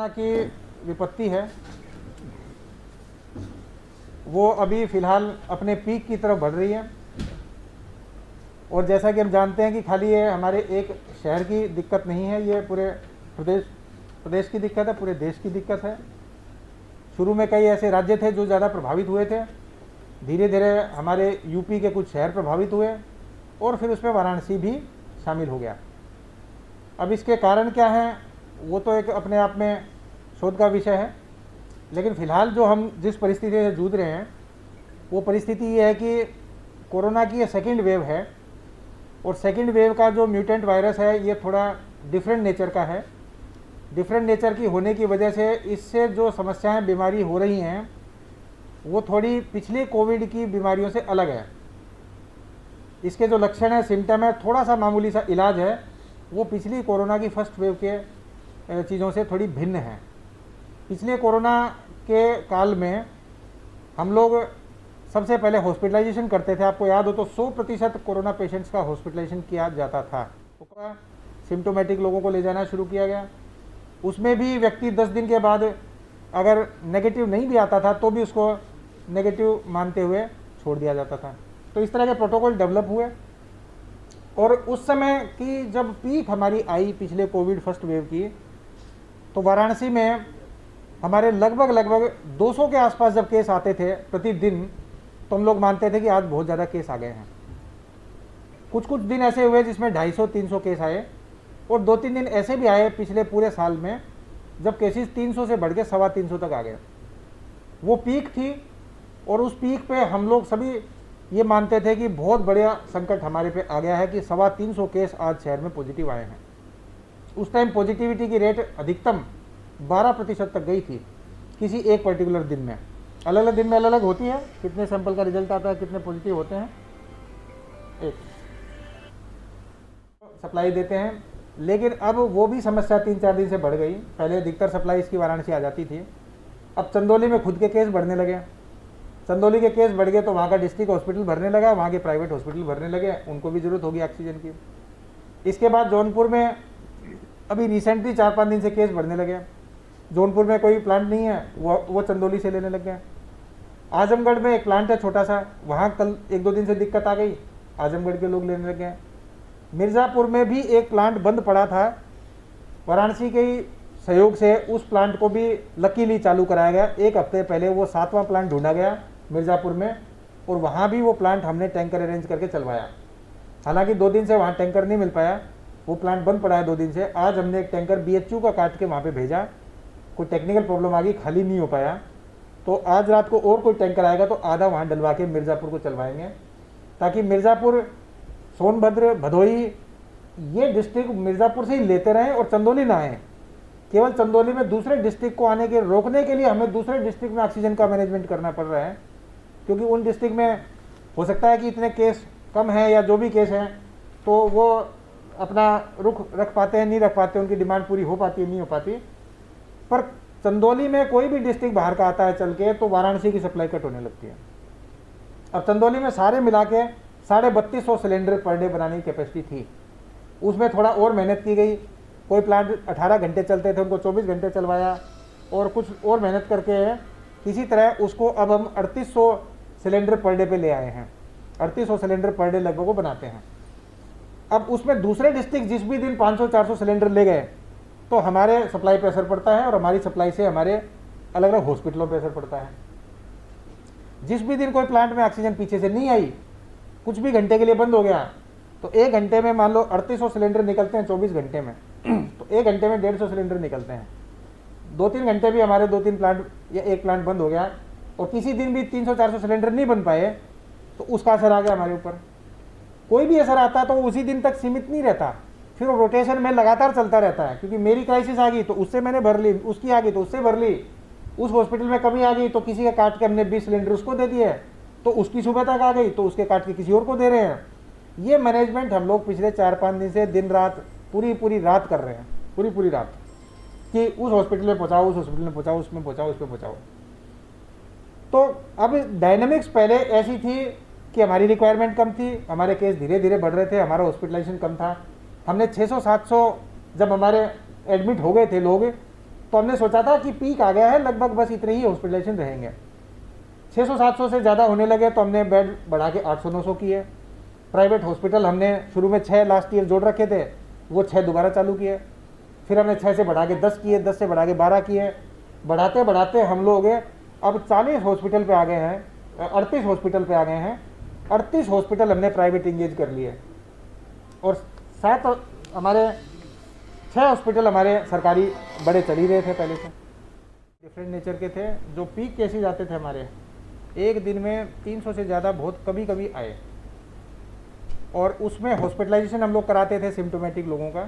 Corona की विपत्ति है वो अभी फ़िलहाल अपने पीक की तरफ बढ़ रही है। और जैसा कि हम जानते हैं कि खाली ये हमारे एक शहर की दिक्कत नहीं है, ये पूरे प्रदेश की दिक्कत है, पूरे देश की दिक्कत है। शुरू में कई ऐसे राज्य थे जो ज़्यादा प्रभावित हुए थे, धीरे धीरे हमारे यूपी के कुछ शहर प्रभावित हुए और फिर उसमें वाराणसी भी शामिल हो गया। अब इसके कारण क्या हैं वो तो एक अपने आप में शोध का विषय है, लेकिन फ़िलहाल जो हम जिस परिस्थिति से जूझ रहे हैं वो परिस्थिति ये है कि कोरोना की ये सेकेंड वेव है और सेकेंड वेव का जो म्यूटेंट वायरस है ये थोड़ा डिफरेंट नेचर का है। डिफरेंट नेचर की होने की वजह से इससे जो समस्याएं बीमारी हो रही हैं वो थोड़ी पिछले कोविड की बीमारियों से अलग है। इसके जो लक्षण है, सिम्टम है, थोड़ा सा मामूली सा इलाज है, वो पिछली कोरोना की फर्स्ट वेव के चीज़ों से थोड़ी भिन्न है। पिछले कोरोना के काल में हम लोग सबसे पहले हॉस्पिटलाइजेशन करते थे। आपको याद हो तो 100% कोरोना पेशेंट्स का हॉस्पिटलाइजेशन किया जाता था। तो सिम्टोमेटिक लोगों को ले जाना शुरू किया गया। उसमें भी व्यक्ति 10 दिन के बाद अगर नेगेटिव नहीं भी आता था तो भी उसको नेगेटिव मानते हुए छोड़ दिया जाता था। तो इस तरह के प्रोटोकॉल डेवलप हुए और उस समय की जब पीक हमारी आई पिछले कोविड फर्स्ट वेव की, तो वाराणसी में हमारे लगभग 200 के आसपास जब केस आते थे प्रतिदिन, तो हम लोग मानते थे कि आज बहुत ज़्यादा केस आ गए हैं। कुछ दिन ऐसे हुए जिसमें 250-300 केस आए और 2-3 दिन ऐसे भी आए पिछले पूरे साल में जब केसेस 300 से बढ़ के 350 तक आ गए। वो पीक थी और उस पीक पे हम लोग सभी ये मानते थे कि बहुत बढ़िया संकट हमारे पे आ गया है कि 350 केस आज शहर में पॉजिटिव आए हैं। उस टाइम पॉजिटिविटी की रेट अधिकतम 12% तक गई थी किसी एक पर्टिकुलर दिन में। अलग अलग दिन में अलग अलग होती है, कितने सैंपल का रिजल्ट आता है, कितने पॉजिटिव होते हैं। एक सप्लाई देते हैं, लेकिन अब वो भी समस्या 3-4 दिन से बढ़ गई। पहले अधिकतर सप्लाई इसकी वाराणसी आ जाती थी, अब चंदौली में खुद के केस बढ़ने लगे। चंदौली के केस बढ़ गए तो वहाँ का डिस्ट्रिक्ट हॉस्पिटल भरने लगा, वहाँ के प्राइवेट हॉस्पिटल भरने लगे, उनको भी ज़रूरत होगी ऑक्सीजन की। इसके बाद जौनपुर में अभी रिसेंटली 4-5 दिन से केस बढ़ने लगे। जौनपुर में कोई प्लांट नहीं है, वो चंदौली से लेने लग गए। आजमगढ़ में एक प्लांट है छोटा सा, वहाँ कल 1-2 दिन से दिक्कत आ गई, आजमगढ़ के लोग लेने लग गए। मिर्ज़ापुर में भी एक प्लांट बंद पड़ा था, वाराणसी के ही सहयोग से उस प्लांट को भी लकीली चालू कराया गया। 1 हफ्ते पहले वो 7वां प्लांट ढूंढा गया मिर्ज़ापुर में और वहाँ भी वो प्लांट हमने टैंकर अरेंज करके चलवाया। हालांकि 2 दिन से वहाँ टैंकर नहीं मिल पाया, वो प्लांट बंद पड़ा है 2 दिन से। आज हमने एक टैंकर BHU का काट के वहाँ पे भेजा, कोई टेक्निकल प्रॉब्लम आ गई, खाली नहीं हो पाया, तो आज रात को और कोई टैंकर आएगा तो आधा वहाँ डलवा के मिर्ज़ापुर को चलवाएंगे, ताकि मिर्ज़ापुर, सोनभद्र, भदोही ये डिस्ट्रिक्ट मिर्ज़ापुर से ही लेते रहें और चंदौली ना आए। केवल चंदौली में दूसरे डिस्ट्रिक्ट को आने के रोकने के लिए हमें दूसरे डिस्ट्रिक्ट में ऑक्सीजन का मैनेजमेंट करना पड़ रहा है, क्योंकि उन डिस्ट्रिक्ट में हो सकता है कि इतने केस कम हैं या जो भी केस हैं तो वो अपना रुख रख पाते हैं, नहीं रख पाते, उनकी डिमांड पूरी हो पाती है, नहीं हो पाती। पर चंदौली में कोई भी डिस्ट्रिक्ट बाहर का आता है चल के तो वाराणसी की सप्लाई कट होने लगती है। अब चंदौली में सारे मिला के 3250 सिलेंडर पर डे बनाने की कैपेसिटी थी, उसमें थोड़ा और मेहनत की गई। कोई प्लांट 18 घंटे चलते थे, उनको 24 घंटे चलवाया और कुछ और मेहनत करके किसी तरह उसको अब हम 3800 सिलेंडर पर डे पे ले आए हैं। 3800 सिलेंडर पर डे लगभग वो बनाते हैं। अब उसमें दूसरे डिस्ट्रिक्ट जिस भी दिन 500-400 सिलेंडर ले गए तो हमारे सप्लाई पे असर पड़ता है और हमारी सप्लाई से हमारे अलग अलग हॉस्पिटलों पे असर पड़ता है। जिस भी दिन कोई प्लांट में ऑक्सीजन पीछे से नहीं आई, कुछ भी घंटे के लिए बंद हो गया, तो 1 घंटे में मान लो 3800 सिलेंडर निकलते हैं 24 घंटे में तो 1 घंटे में 150 सिलेंडर निकलते हैं। 2-3 घंटे भी हमारे 2-3 प्लांट या एक प्लांट बंद हो गया और किसी दिन भी 300-400 सिलेंडर नहीं बन पाए तो उसका असर आ गया हमारे ऊपर। कोई भी असर आता तो उसी दिन तक सीमित नहीं रहता, फिर वो रोटेशन में लगातार चलता रहता है, क्योंकि मेरी क्राइसिस आ गई तो उससे मैंने भर ली, उसकी आ गई तो उससे भर ली, उस हॉस्पिटल में कमी आ गई तो किसी का काट के हमने 20 सिलेंडर उसको दे दिए, तो उसकी सुबह तक आ गई तो उसके काट के किसी और को दे रहे हैं। ये मैनेजमेंट हम लोग पिछले 4-5 दिन से दिन रात पूरी रात कर रहे हैं, पूरी रात, कि उस हॉस्पिटल में पहुँचाओ, उस हॉस्पिटल में पहुँचाओ, उसमें पहुँचाओ, उसमें पहुँचाओ। तो अब डायनेमिक्स पहले ऐसी थी कि हमारी रिक्वायरमेंट कम थी, हमारे केस धीरे धीरे बढ़ रहे थे, हमारा हॉस्पिटलाइजेशन कम था। हमने 600-700 जब हमारे एडमिट हो गए थे लोग तो हमने सोचा था कि पीक आ गया है, लगभग बस इतने ही हॉस्पिटलाइजेशन रहेंगे। 600-700 से ज़्यादा होने लगे तो हमने बेड बढ़ा के 800-900 किए। प्राइवेट हॉस्पिटल हमने शुरू में 6 लास्ट ईयर जोड़ रखे थे, वो 6 दोबारा चालू किए। फिर हमने 6 से बढ़ा के 10 किए, 10 से बढ़ा के 12 किए। बढ़ाते बढ़ाते हम लोग अब 40 हॉस्पिटल पे आ गए हैं, 38 हॉस्पिटल पे आ गए हैं। 38 हॉस्पिटल हमने प्राइवेट इंगेज कर लिए और 7 हमारे 6 हॉस्पिटल हमारे सरकारी बड़े चल ही रहे थे पहले से। डिफरेंट नेचर के थे। जो पीक केसेज आते थे हमारे, एक दिन में 300 से ज़्यादा बहुत कभी कभी आए, और उसमें हॉस्पिटलाइजेशन हम लोग कराते थे सिम्टोमेटिक लोगों का।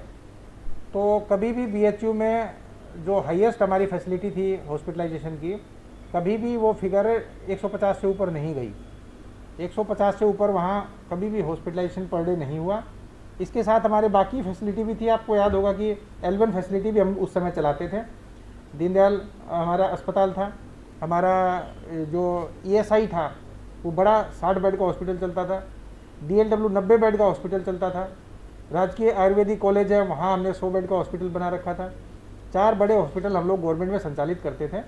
तो कभी भी बीएचयू में जो हाईएस्ट हमारी फैसिलिटी थी हॉस्पिटलाइजेशन की, कभी भी वो फिगर 150 से ऊपर नहीं गई। 150 से ऊपर वहाँ कभी भी हॉस्पिटलाइजेशन पर डे नहीं हुआ। इसके साथ हमारे बाकी फैसिलिटी भी थी। आपको याद होगा कि L1 फैसिलिटी भी हम उस समय चलाते थे। दीनदयाल हमारा अस्पताल था, हमारा जो ESI था वो बड़ा 60 बेड का हॉस्पिटल चलता था। DLW 90 बेड का हॉस्पिटल चलता था। राजकीय आयुर्वेदिक कॉलेज है, वहाँ हमने 100 बेड का हॉस्पिटल बना रखा था। 4 बड़े हॉस्पिटल हम लोग गवर्नमेंट में संचालित करते थे।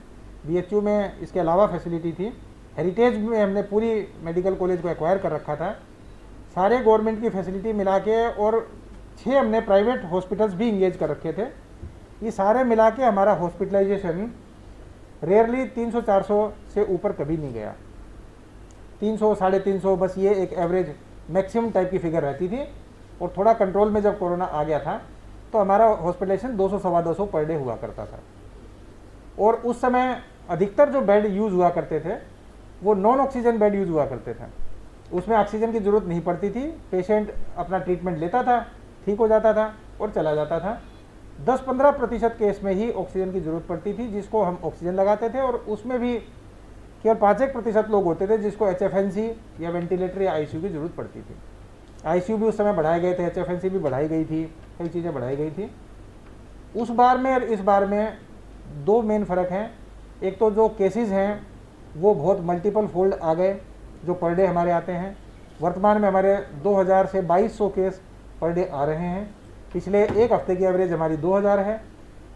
BHU में इसके अलावा फैसिलिटी थी। हेरिटेज में हमने पूरी मेडिकल कॉलेज को एक्वायर कर रखा था। सारे गवर्नमेंट की फैसिलिटी मिला के, और 6 हमने प्राइवेट हॉस्पिटल्स भी इंगेज कर रखे थे। ये सारे मिला के हमारा हॉस्पिटलाइजेशन रेयरली 300-400 से ऊपर कभी नहीं गया। 300, 350, बस ये एक एवरेज मैक्सिमम टाइप की फिगर रहती थी। और थोड़ा कंट्रोल में जब कोरोना आ गया था तो हमारा हॉस्पिटलाइजेशन 200-250 पर डे हुआ करता था। और उस समय अधिकतर जो बेड यूज़ हुआ करते थे वो नॉन ऑक्सीजन बेड यूज़ हुआ करते थे। उसमें ऑक्सीजन की ज़रूरत नहीं पड़ती थी। पेशेंट अपना ट्रीटमेंट लेता था, ठीक हो जाता था और चला जाता था। 10-15% केस में ही ऑक्सीजन की ज़रूरत पड़ती थी, जिसको हम ऑक्सीजन लगाते थे। और उसमें भी केवल 5-1% लोग होते थे जिसको HFNC या वेंटिलेटर या ICU की ज़रूरत पड़ती थी। ICU भी उस समय बढ़ाए गए थे, HFNC भी बढ़ाई गई थी, कई चीज़ें बढ़ाई गई थी। उस बार में और इस बार में 2 मेन फ़र्क हैं। एक तो जो केसेस हैं वो बहुत मल्टीपल फोल्ड आ गए, जो पर डे हमारे आते हैं। वर्तमान में हमारे 2000 से 2200 केस पर डे आ रहे हैं। पिछले एक हफ्ते की एवरेज हमारी 2000 है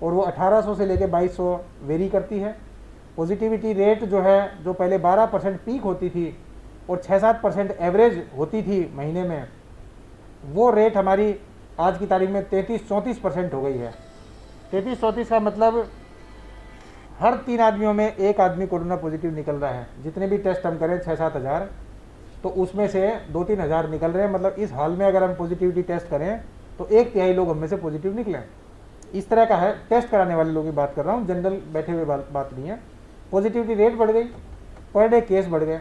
और वो 1800 से लेकर 2200 वेरी करती है। पॉजिटिविटी रेट जो है, जो पहले 12% पीक होती थी और 6-7% एवरेज होती थी महीने में, वो रेट हमारी आज की तारीख में 33-34% हो गई है। 33-34 का मतलब हर 3 आदमियों में 1 आदमी कोरोना पॉजिटिव निकल रहा है। जितने भी टेस्ट हम करें 6-7 हज़ार, तो उसमें से 2-3 हज़ार निकल रहे हैं। मतलब इस हाल में अगर हम पॉजिटिविटी टेस्ट करें तो 1/3 लोग हम में से पॉजिटिव निकलें। इस तरह का है। टेस्ट कराने वाले लोगों की बात कर रहा हूँ, जनरल बैठे हुए बात नहीं है। पॉजिटिविटी रेट बढ़ गई, पर डे केस बढ़ गए।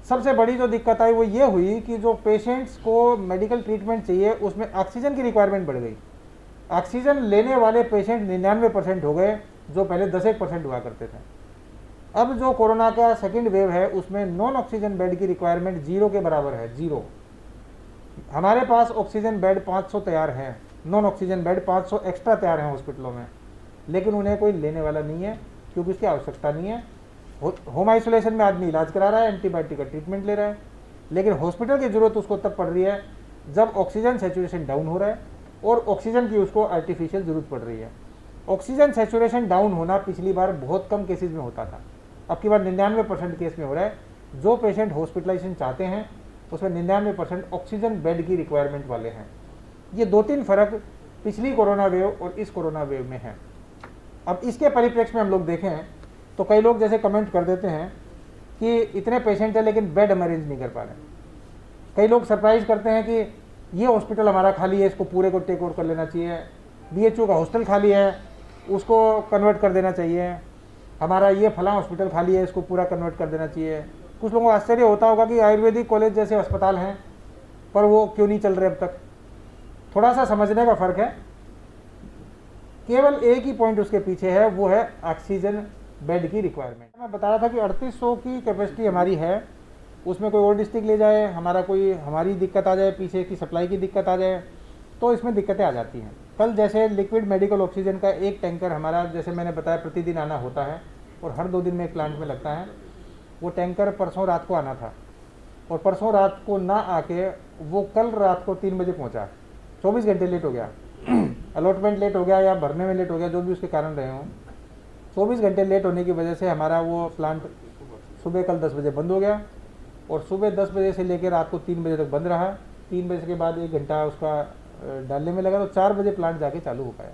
सबसे बड़ी जो दिक्कत आई वो ये हुई कि जो पेशेंट्स को मेडिकल ट्रीटमेंट चाहिए उसमें ऑक्सीजन की रिक्वायरमेंट बढ़ गई। ऑक्सीजन लेने वाले पेशेंट 99% हो गए, जो पहले 10-1% हुआ करते थे। अब जो कोरोना का सेकंड वेव है उसमें नॉन ऑक्सीजन बेड की रिक्वायरमेंट 0 के बराबर है, 0। हमारे पास ऑक्सीजन बेड 500 तैयार हैं, नॉन ऑक्सीजन बेड 500 एक्स्ट्रा तैयार हैं हॉस्पिटलों में, लेकिन उन्हें कोई लेने वाला नहीं है क्योंकि उसकी आवश्यकता नहीं है। होम आइसोलेशन में आदमी इलाज करा रहा है, एंटीबायोटिक का ट्रीटमेंट ले रहा है, लेकिन हॉस्पिटल की ज़रूरत उसको तब पड़ रही है जब ऑक्सीजन सैचुरेशन डाउन हो रहा है और ऑक्सीजन की उसको आर्टिफिशियल ज़रूरत पड़ रही है। ऑक्सीजन सैचुरेशन डाउन होना पिछली बार बहुत कम केसेस में होता था, अब की बार 99% केस में हो रहा है। जो पेशेंट हॉस्पिटलाइजेशन चाहते हैं उसमें 99% ऑक्सीजन बेड की रिक्वायरमेंट वाले हैं। ये 2-3 फ़र्क पिछली कोरोना वेव और इस कोरोना वेव में है। अब इसके परिप्रेक्ष्य में हम लोग देखें तो कई लोग जैसे कमेंट कर देते हैं कि इतने पेशेंट हैं लेकिन बेड हम अरेंज नहीं कर पा रहे। कई लोग सरप्राइज करते हैं कि ये हॉस्पिटल हमारा खाली है, इसको पूरे को टेक ओवर कर लेना चाहिए। BHU का हॉस्टल खाली है, उसको कन्वर्ट कर देना चाहिए। हमारा ये फलां हॉस्पिटल खाली है, इसको पूरा कन्वर्ट कर देना चाहिए। कुछ लोगों को आश्चर्य होता होगा कि आयुर्वेदिक कॉलेज जैसे अस्पताल हैं पर वो क्यों नहीं चल रहे अब तक। थोड़ा सा समझने का फ़र्क है। केवल एक ही पॉइंट उसके पीछे है, वो है ऑक्सीजन बेड की रिक्वायरमेंट। मैं बता रहा था कि 3800 की कैपेसिटी हमारी है, उसमें कोई और डिस्ट्रिक्ट ले जाए, हमारी दिक्कत आ जाए, पीछे की सप्लाई की दिक्कत आ जाए, तो इसमें दिक्कतें आ जाती हैं। कल जैसे लिक्विड मेडिकल ऑक्सीजन का एक टैंकर हमारा, जैसे मैंने बताया, प्रतिदिन आना होता है और हर 2 दिन में एक प्लांट में लगता है। वो टैंकर परसों रात को आना था और परसों रात को ना आके वो कल रात को 3 बजे पहुँचा। 24 घंटे लेट हो गया। अलॉटमेंट लेट हो गया या भरने में लेट हो गया, जो भी उसके कारण रहे हों। 24 घंटे लेट होने की वजह से हमारा वो प्लांट सुबह कल 10 बजे बंद हो गया और सुबह 10 बजे से लेकर रात को 3 बजे तक बंद रहा। 3 बजे के बाद 1 घंटा उसका डालने में लगा तो 4 बजे प्लांट जाके चालू हो पाया।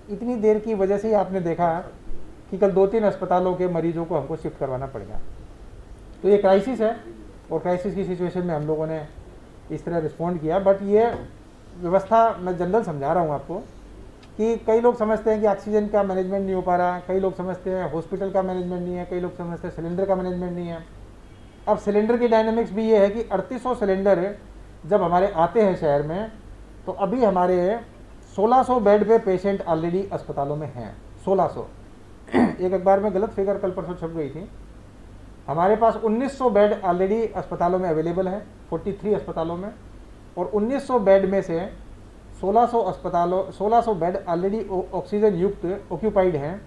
इतनी देर की वजह से ही आपने देखा कि कल 2-3 अस्पतालों के मरीजों को हमको शिफ्ट करवाना पड़ेगा। तो ये क्राइसिस है और क्राइसिस की सिचुएशन में हम लोगों ने इस तरह रिस्पॉन्ड किया। बट ये व्यवस्था मैं जनरल समझा रहा हूँ आपको कि कई लोग समझते हैं कि ऑक्सीजन का मैनेजमेंट नहीं हो पा रहा, कई लोग समझते हैं हॉस्पिटल का मैनेजमेंट नहीं है, कई लोग समझते हैं सिलेंडर का मैनेजमेंट नहीं है। अब सिलेंडर की डायनामिक्स भी ये है कि 3800 सिलेंडर जब हमारे आते हैं शहर में तो अभी हमारे 1600 बेड पे पेशेंट ऑलरेडी अस्पतालों में हैं। 1600 एक अखबार में गलत फिगर कल परसों छप गई थी। हमारे पास 1900 बेड ऑलरेडी अस्पतालों में अवेलेबल है, 43 अस्पतालों में, और 1900 बेड में से 1600 बेड ऑलरेडी ऑक्सीजन युक्त ऑक्यूपाइड हैं।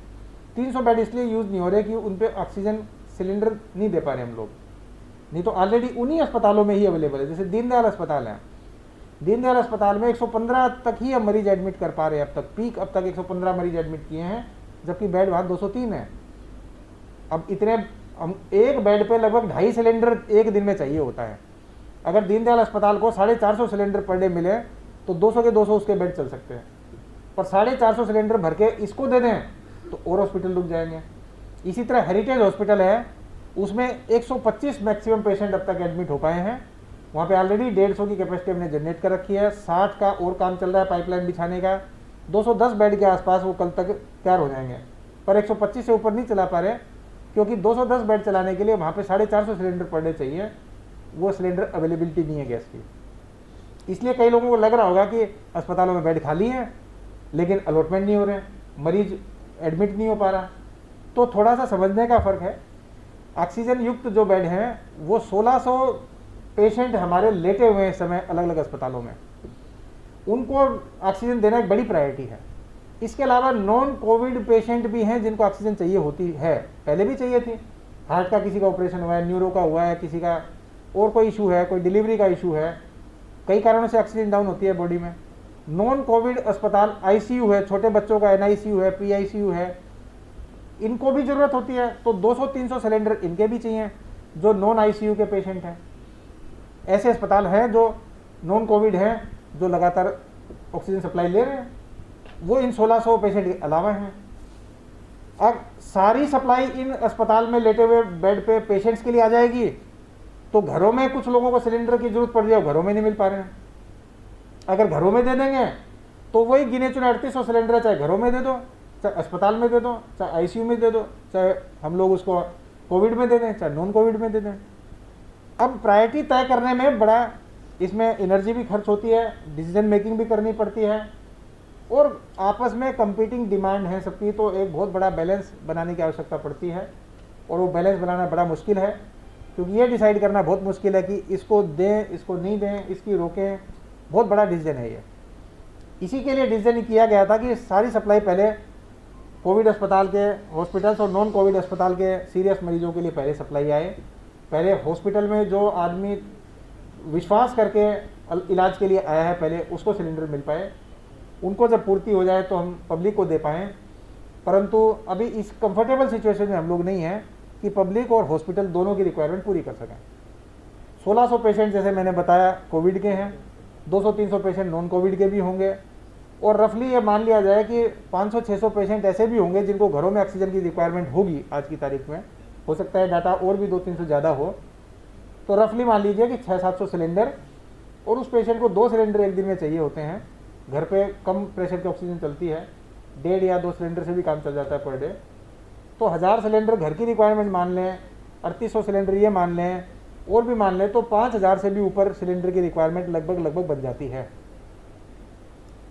300 बेड इसलिए यूज़ नहीं हो रहे कि उन पे ऑक्सीजन सिलेंडर नहीं दे पा रहे हम लोग, नहीं तो ऑलरेडी उन्हीं अस्पतालों में ही अवेलेबल है। जैसे दीनदयाल अस्पताल है, दीनदयाल अस्पताल में 115 तक ही हम मरीज एडमिट कर पा रहे हैं। अब तक पीक अब तक 115 मरीज एडमिट किए हैं, जबकि बेड वहाँ 203 है। अब इतने हम एक बेड पे लगभग 2.5 सिलेंडर एक दिन में चाहिए होता है। अगर दीनदयाल अस्पताल को 450 सिलेंडर पर डे मिले तो 200 के 200 उसके बेड चल सकते हैं, पर 450 सिलेंडर भर के इसको दे दें तो और हॉस्पिटल रुक जाएंगे। इसी तरह हेरिटेज हॉस्पिटल है, उसमें 125 मैक्सिमम पेशेंट अब तक एडमिट हो पाए हैं। वहाँ पे ऑलरेडी 150 की कैपेसिटी हमने जनरेट कर रखी है। 60 का और काम चल रहा है पाइपलाइन बिछाने का। 210 बेड के आसपास वो कल तक तैयार हो जाएंगे, पर 125 से ऊपर नहीं चला पा रहे क्योंकि 210 बेड चलाने के लिए वहाँ पे 450 सिलेंडर पर डे चाहिए। वो सिलेंडर अवेलेबिलिटी नहीं है गैस की। इसलिए कई लोगों को लग रहा होगा कि अस्पतालों में बेड खाली हैं लेकिन अलॉटमेंट नहीं हो रहे, मरीज एडमिट नहीं हो पा रहा। तो थोड़ा सा समझने का फ़र्क है। ऑक्सीजन युक्त जो बेड हैं वो 1600 पेशेंट हमारे लेटे हुए हैं इस समय अलग अलग अस्पतालों में, उनको ऑक्सीजन देना एक बड़ी प्रायोरिटी है। इसके अलावा नॉन कोविड पेशेंट भी हैं जिनको ऑक्सीजन चाहिए होती है, पहले भी चाहिए थी। हार्ट का किसी का ऑपरेशन हुआ है, न्यूरो का हुआ है, किसी का और कोई इशू है, कोई डिलीवरी का इशू है, कई कारणों से ऑक्सीजन डाउन होती है बॉडी में। नॉन कोविड अस्पताल आईसीयू है, छोटे बच्चों का एनआईसीयू है, पीआईसीयू है, इनको भी ज़रूरत होती है। तो 200-300 सिलेंडर इनके भी चाहिए जो नॉन आईसीयू के पेशेंट हैं। ऐसे अस्पताल हैं जो नॉन कोविड हैं, जो लगातार ऑक्सीजन सप्लाई ले रहे हैं, वो इन 1600 पेशेंट के अलावा हैं। अब सारी सप्लाई इन अस्पताल में लेटे हुए बेड पे पेशेंट्स के लिए आ जाएगी तो घरों में कुछ लोगों को सिलेंडर की जरूरत पड़ जाए, घरों में नहीं मिल पा रहे हैं। अगर घरों में दे देंगे तो वही गिने चुने 3800 सिलेंडर चाहे घरों में दे दो, चाहे अस्पताल में दे दो, चाहे आईसीयू में दे दो, चाहे हम लोग उसको कोविड में दे दें, चाहे नॉन कोविड में दे दें। अब प्रायोरिटी तय करने में बड़ा इसमें एनर्जी भी खर्च होती है, डिसीजन मेकिंग भी करनी पड़ती है, और आपस में कंपीटिंग डिमांड है सबकी। तो एक बहुत बड़ा बैलेंस बनाने की आवश्यकता पड़ती है, और वो बैलेंस बनाना बड़ा मुश्किल है क्योंकि ये डिसाइड करना बहुत मुश्किल है कि इसको दें, इसको नहीं दें, इसकी रोकें। बहुत बड़ा डिसीजन है ये। इसी के लिए डिसीजन किया गया था कि सारी सप्लाई पहले कोविड अस्पताल के हॉस्पिटल्स और नॉन कोविड अस्पताल के सीरियस मरीजों के लिए पहले सप्लाई आए। पहले हॉस्पिटल में जो आदमी विश्वास करके इलाज के लिए आया है पहले उसको सिलेंडर मिल पाए, उनको जब पूर्ति हो जाए तो हम पब्लिक को दे पाएँ। परंतु अभी इस कंफर्टेबल सिचुएशन में हम लोग नहीं हैं कि पब्लिक और हॉस्पिटल दोनों की रिक्वायरमेंट पूरी कर सकें। 1600 पेशेंट जैसे मैंने बताया कोविड के हैं, 200-300 पेशेंट नॉन कोविड के भी होंगे, और रफली ये मान लिया जाए कि 500-600 पेशेंट ऐसे भी होंगे जिनको घरों में ऑक्सीजन की रिक्वायरमेंट होगी आज की तारीख में। हो सकता है डाटा और भी 200-300 ज़्यादा हो, तो रफली मान लीजिए कि 600-700 सिलेंडर, और उस पेशेंट को 2 सिलेंडर एक दिन में चाहिए होते हैं। घर पे कम प्रेशर की ऑक्सीजन चलती है, 1.5 या 2 सिलेंडर से भी काम चल जाता है पर डे। तो 1000 सिलेंडर घर की रिक्वायरमेंट मान लें, 3800 सिलेंडर ये मान लें, और भी मान लें, तो 5000 से भी ऊपर सिलेंडर की रिक्वायरमेंट लगभग बन जाती है।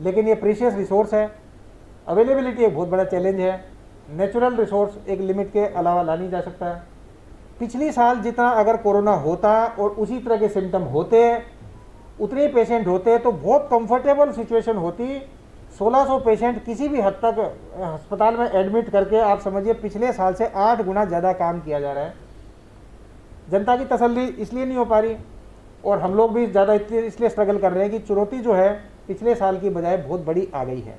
लेकिन ये प्रीशियस रिसोर्स है, अवेलेबिलिटी एक बहुत बड़ा चैलेंज है। नेचुरल रिसोर्स एक लिमिट के अलावा ला नहीं जा सकता। पिछली साल जितना अगर कोरोना होता और उसी तरह के सिम्टम होते, उतने ही पेशेंट होते, तो बहुत कंफर्टेबल सिचुएशन होती। 1600 पेशेंट किसी भी हद तक अस्पताल में एडमिट करके आप समझिए पिछले साल से 8 गुना ज़्यादा काम किया जा रहा है। जनता की तसल्ली इसलिए नहीं हो पा रही, और हम लोग भी ज़्यादा इसलिए स्ट्रगल कर रहे हैं कि चुनौती जो है पिछले साल की बजाय बहुत बड़ी आ गई है।